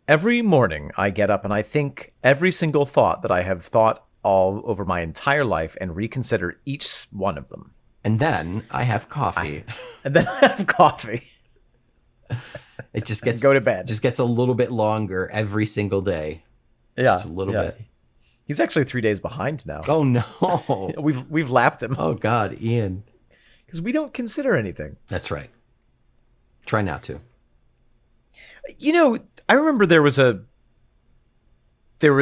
Every morning I get up and I think every single thought that I have thought all over my entire life and reconsider each one of them. And then I have coffee. And then I have coffee. It just gets go to bed. Just gets a little bit longer every single day. Yeah, just a little bit. He's actually 3 days behind now. Oh no, we've lapped him. Oh God, Ian, because we don't consider anything. That's right. Try not to. I remember there was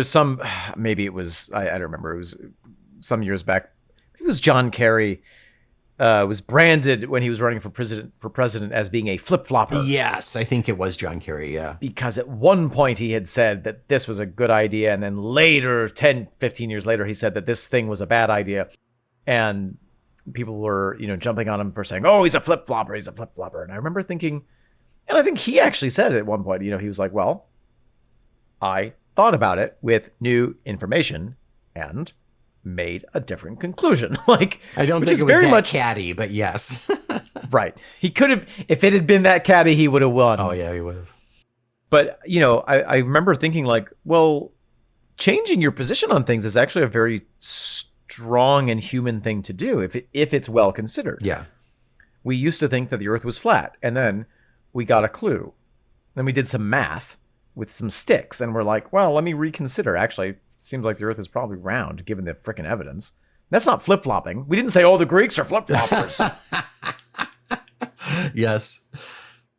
some, maybe it was, I don't remember. It was some years back. It was John Kerry. Was branded when he was running for president as being a flip-flopper. Yes, I think it was John Kerry, yeah. Because at one point he had said that this was a good idea, and then later, 10, 15 years later, he said that this thing was a bad idea. And people were, jumping on him for saying, "Oh, he's a flip-flopper, he's a flip-flopper." And I remember thinking, and I think he actually said it at one point, he was like, "Well, I thought about it with new information and made a different conclusion." Like, I don't which think is it was very that much catty, but yes. right. He could have, if it had been that catty, he would have won. Oh yeah, he would have. But, I remember thinking like, well, changing your position on things is actually a very strong and human thing to do if it's well considered. Yeah. We used to think that the earth was flat, and then we got a clue. Then we did some math with some sticks, and we're like, well, let me reconsider. Actually, it seems like the earth is probably round, given the freaking evidence. That's not flip-flopping. We didn't say, oh, the Greeks are flip-floppers. Yes.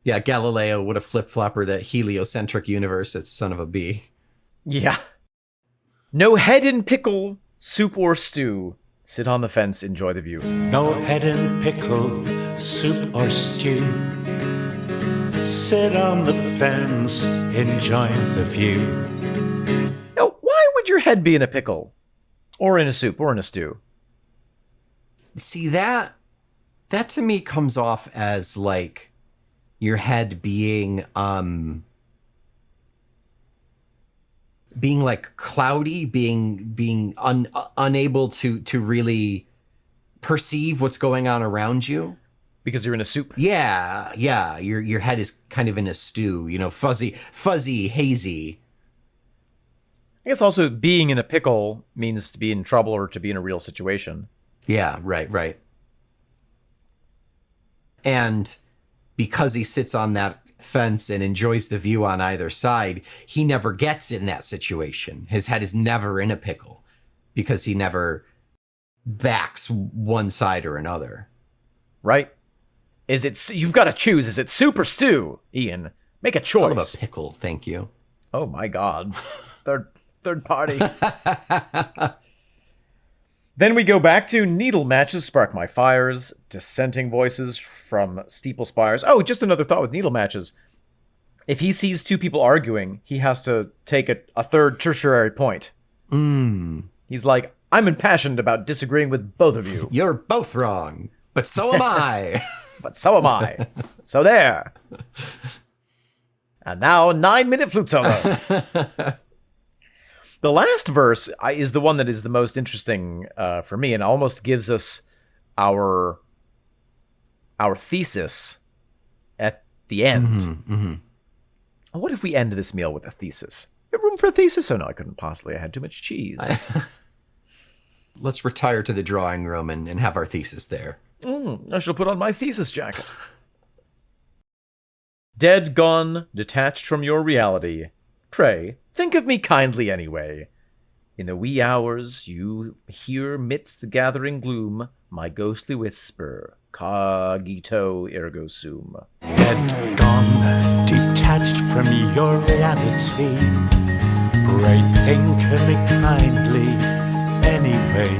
Yeah, Galileo would have flip-flopper that heliocentric universe. It's son of a bee. Yeah. No head in pickle, soup or stew. Sit on the fence, enjoy the view. No head in pickle, soup or stew. Sit on the fence, enjoy the view. Now, why would your head be in a pickle? Or in a soup, or in a stew? See, that to me comes off as like your head being like cloudy, being unable to really perceive what's going on around you. Because you're in a soup. Yeah. Your head is kind of in a stew, fuzzy, hazy. I guess also being in a pickle means to be in trouble or to be in a real situation. Yeah, right. And because he sits on that fence and enjoys the view on either side, he never gets in that situation. His head is never in a pickle because he never backs one side or another. Right? You've got to choose. Is it soup or stew, Ian? Make a choice. I love a pickle, thank you. Oh my God. Third party. Then we go back to needle matches spark my fires, dissenting voices from steeple spires. Oh, just another thought with needle matches. If he sees two people arguing, he has to take a third tertiary point. He's like, I'm impassioned about disagreeing with both of you. You're both wrong, but so am I. But so am I. So there. And now 9-minute flute solo. The last verse is the one that is the most interesting for me, and almost gives us our thesis at the end. What if we end this meal with a thesis? You have room for a thesis? Oh no, I couldn't possibly. I had too much cheese. Let's retire to the drawing room and have our thesis there. I shall put on my thesis jacket. Dead, gone, detached from your reality. Pray, think of me kindly anyway. In the wee hours you hear midst the gathering gloom my ghostly whisper, cogito ergo sum. Dead, gone, detached from your reality. Pray think of me kindly anyway.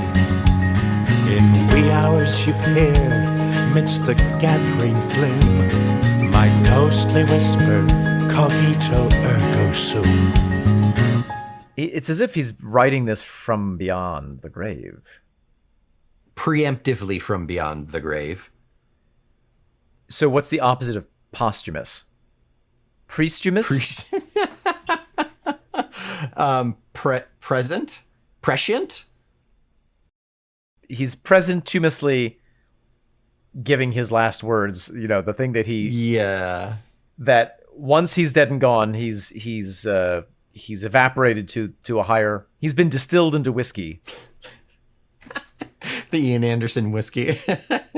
In wee hours you hear midst the gathering gloom my ghostly whisper, cogito ergo sum. It's as if he's writing this from beyond the grave. Preemptively from beyond the grave. So what's the opposite of posthumous? Priestumous? Present? Prescient? He's presentumously giving his last words, the thing that that once he's dead and gone, he's evaporated to a higher, he's been distilled into whiskey. The Ian Anderson whiskey.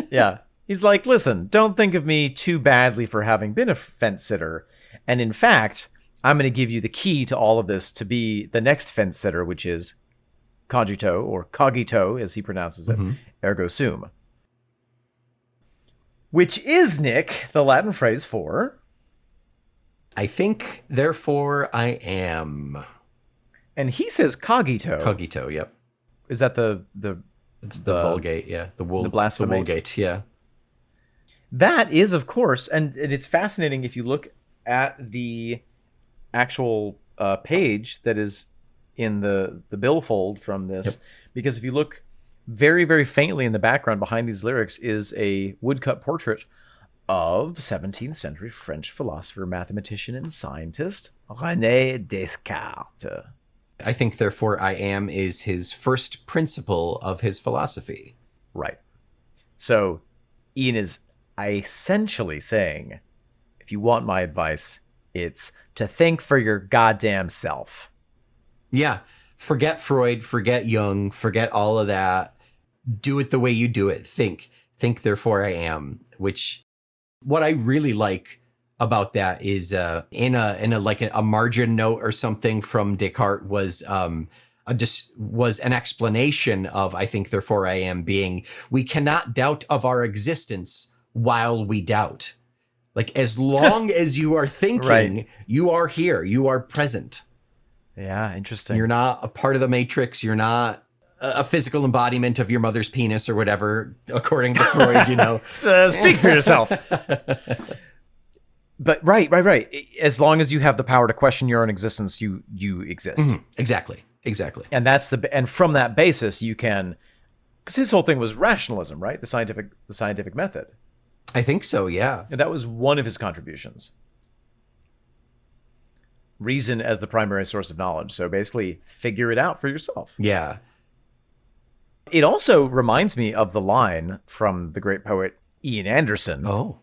Yeah. He's like, listen, don't think of me too badly for having been a fence sitter. And in fact, I'm going to give you the key to all of this to be the next fence sitter, which is cogito, or cogito, as he pronounces it, ergo sum. Which is, Nick, the Latin phrase for... I think, therefore I am. And he says cogito. Cogito, yep. Is that the It's the Vulgate, yeah. The blasphemate. The Vulgate, yeah. That is, of course, and it's fascinating if you look at the actual page that is in the billfold from this, because if you look very, very faintly in the background behind these lyrics is a woodcut portrait of 17th century French philosopher, mathematician, and scientist René Descartes. I think, therefore, I am is his first principle of his philosophy. Right. So Ian is essentially saying, if you want my advice, it's to think for your goddamn self. Yeah. Forget Freud, forget Jung, forget all of that. Do it the way you do it. Think, therefore I am, which what I really like about that is in a margin note or something from Descartes was was an explanation of I think therefore I am being we cannot doubt of our existence while we doubt. Like as long as you are thinking, Right. you are here, you are present. Yeah, interesting. You're not a part of the matrix, you're not a physical embodiment of your mother's penis or whatever, according to Freud, you know. Speak for yourself. But right. As long as you have the power to question your own existence, you exist. Exactly. And and from that basis, you can, because his whole thing was rationalism, right? The scientific method. I think so, yeah. And that was one of his contributions. Reason as the primary source of knowledge. So basically, figure it out for yourself. Yeah. It also reminds me of the line from the great poet Ian Anderson. Oh.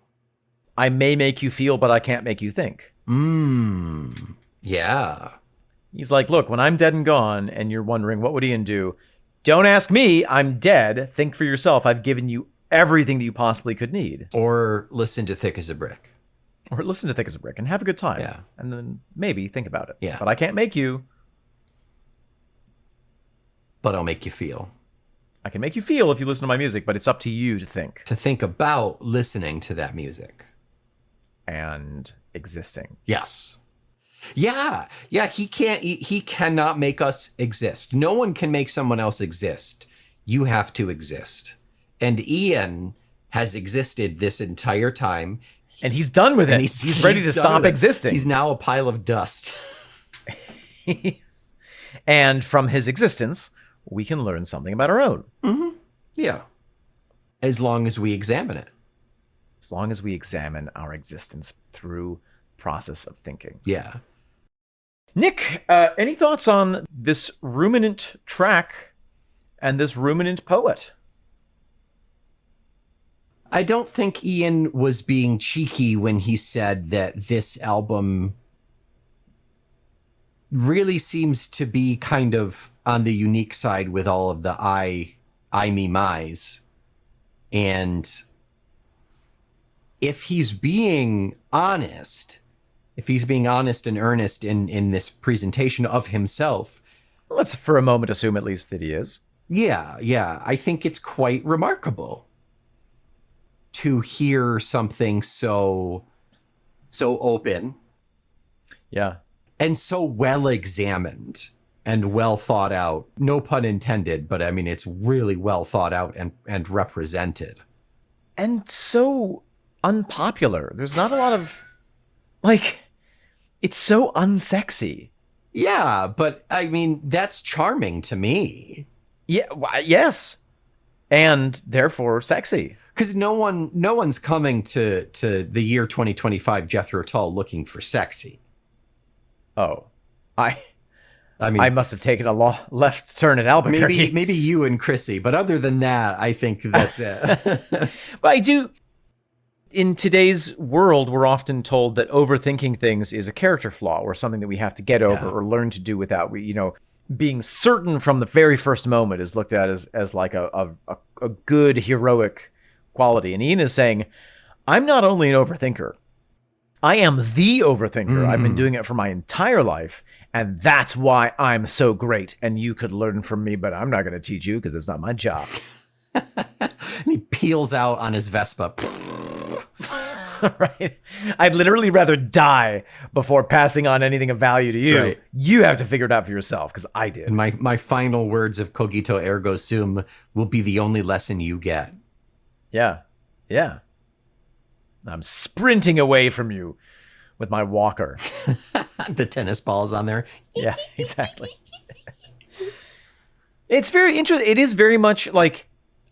I may make you feel, but I can't make you think. Yeah. He's like, look, when I'm dead and gone, and you're wondering, what would Ian do? Don't ask me. I'm dead. Think for yourself. I've given you everything that you possibly could need. Or listen to Thick as a Brick. Or listen to Thick as a Brick and have a good time. Yeah. And then maybe think about it. Yeah. But I can't make you. But I'll make you feel. I can make you feel if you listen to my music, but it's up to you to think. To think about listening to that music. And existing. Yes. Yeah. Yeah, he cannot make us exist. No one can make someone else exist. You have to exist. And Ian has existed this entire time. And he's done with it. And He's ready to done stop with it. existing. He's now a pile of dust. And from his existence, we can learn something about our own. Yeah. As long as we examine it. As long as we examine our existence through process of thinking. Yeah. Nick, any thoughts on this ruminant track and this ruminant poet? I don't think Ian was being cheeky when he said that this album really seems to be kind of on the unique side with all of the I, me, my's. And if he's being honest and earnest in this presentation of himself, Let's for a moment assume at least that he is. yeah, I think it's quite remarkable to hear something so open Yeah. and so well examined and well thought out. No pun intended, but I mean, it's really well thought out and represented. And so unpopular. There's not a lot of, it's so unsexy. Yeah, but I mean, that's charming to me. Yeah, yes. And therefore sexy. Because no one's coming to the year 2025 Jethro Tull looking for sexy. Oh, I mean, I must have taken a left turn at Albuquerque. maybe you and Chrissy, but other than that, I think that's it. But I do. In today's world, we're often told that overthinking things is a character flaw or something that we have to get over or learn to do without. Being certain from the very first moment is looked at as like a good heroic quality. And Ian is saying, I'm not only an overthinker, I am the overthinker. I've been doing it for my entire life. And that's why I'm so great. And you could learn from me, but I'm not going to teach you because it's not my job. And he peels out on his Vespa. Right? I'd literally rather die before passing on anything of value to you. Right. You have to figure it out for yourself because I did. And my final words of cogito ergo sum will be the only lesson you get. Yeah. Yeah. I'm sprinting away from you with my walker. The tennis balls on there. Yeah, exactly. It's very interesting. It is very much like,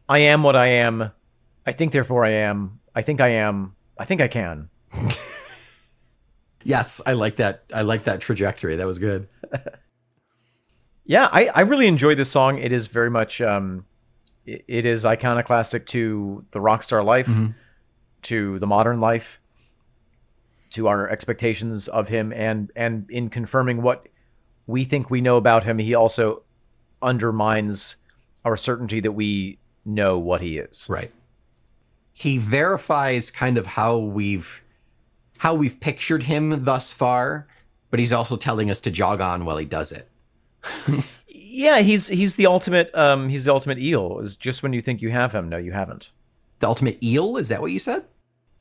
I am what I am. I think, therefore I am. I think I am. I think I can. Yes, I like that. I like that trajectory. That was good. Yeah, I really enjoy this song. It is very much, it is iconoclastic to the rock star life, to the modern life, to our expectations of him, and in confirming what we think we know about him, he also undermines our certainty that we know what he is. Right. He verifies kind of how we've pictured him thus far, but he's also telling us to jog on while he does it. Yeah, he's the ultimate eel. Is just when you think you have him, no, you haven't. The ultimate eel? Is that what you said?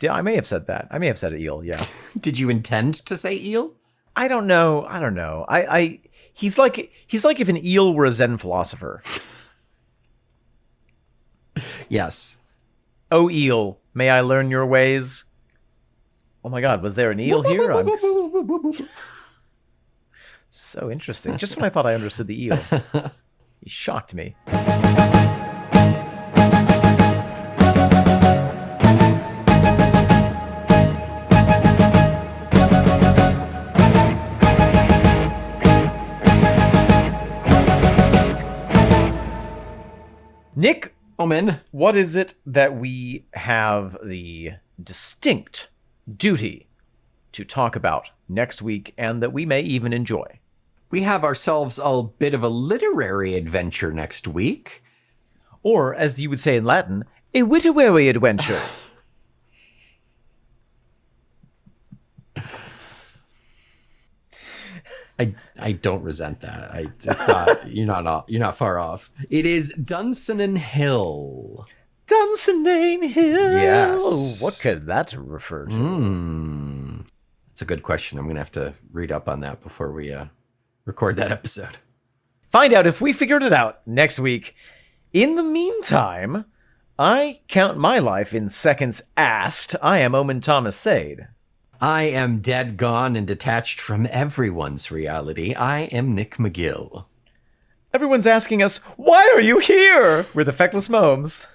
Yeah, I may have said that. I may have said eel. Yeah. Did you intend to say eel? I don't know. He's like if an eel were a Zen philosopher. Yes. Oh, eel, may I learn your ways? Oh my God, was there an eel here? So interesting. Just when I thought I understood the eel, he shocked me. Nick, Omen. what is it that we have the distinct duty to talk about next week, and that we may even enjoy? We have ourselves a bit of a literary adventure next week. Or, as you would say in Latin, a literary adventure. I don't resent that. It's not you're not far off. It is Dunsinane Hill. Dunsinane Hill. Yes. What could that refer to? That's a good question. I'm gonna have to read up on that before we record that episode. Find out if we figured it out next week. In the meantime, I count my life in seconds asked. I am Omen Thomas Sade. I am dead, gone, and detached from everyone's reality. I am Nick McGill. Everyone's asking us, why are you here? We're the Feckless Momes.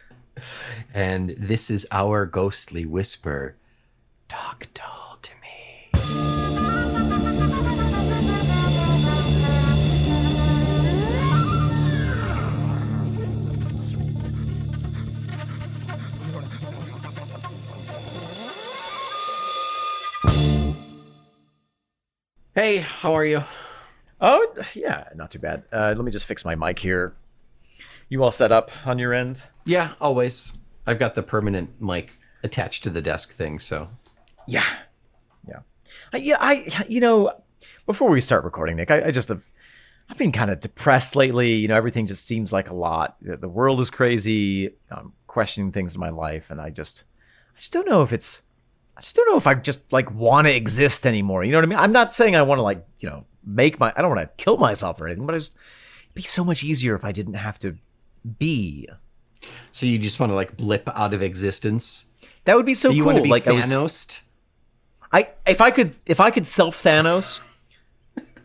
And this is our ghostly whisper. Talk dull to me. Hey, how are you? Oh, yeah, not too bad. Let me just fix my mic here. You all set up on your end? Yeah, always. I've got the permanent mic attached to the desk thing, so. Yeah. Before we start recording, Nick, I've been kind of depressed lately. You know, everything just seems like a lot. The world is crazy. I'm questioning things in my life, and I just don't know if I just like want to exist anymore. You know what I mean? I'm not saying I want to I don't want to kill myself or anything, but it'd be so much easier if I didn't have to be. So you just want to blip out of existence? That would be so you cool. Want to be Thanos? If I could self Thanos,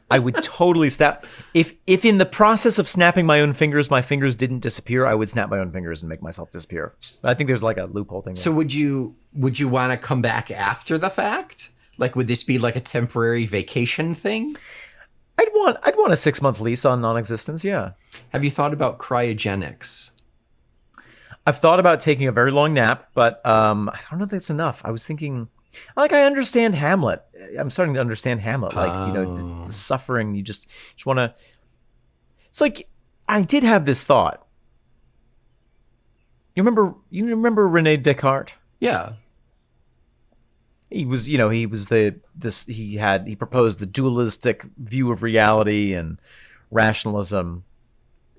I would totally snap. If in the process of snapping my own fingers, my fingers didn't disappear, I would snap my own fingers and make myself disappear. But I think there's a loophole thing there. So would you want to come back after the fact? Would this be a temporary vacation thing? I'd want a 6-month lease on non-existence. Yeah. Have you thought about cryogenics? I've thought about taking a very long nap, but I don't know if that's enough. I was thinking, I understand Hamlet. I'm starting to understand Hamlet. The suffering. You just want to. It's I did have this thought. You remember Rene Descartes? Yeah. He proposed the dualistic view of reality and rationalism.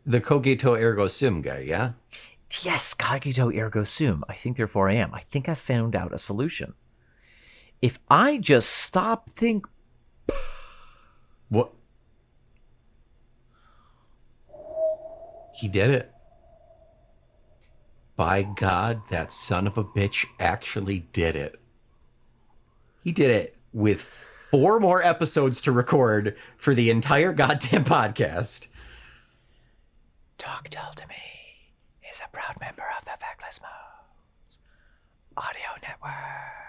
The cogito ergo sum guy, yeah? Yes, cogito ergo sum. I think, therefore I am. I think I found out a solution. If I just stop, think... What? He did it. By God, that son of a bitch actually did it. He did it with 4 more episodes to record for the entire goddamn podcast. Talk Tell to Me is a proud member of the Feckless Modes Audio Network.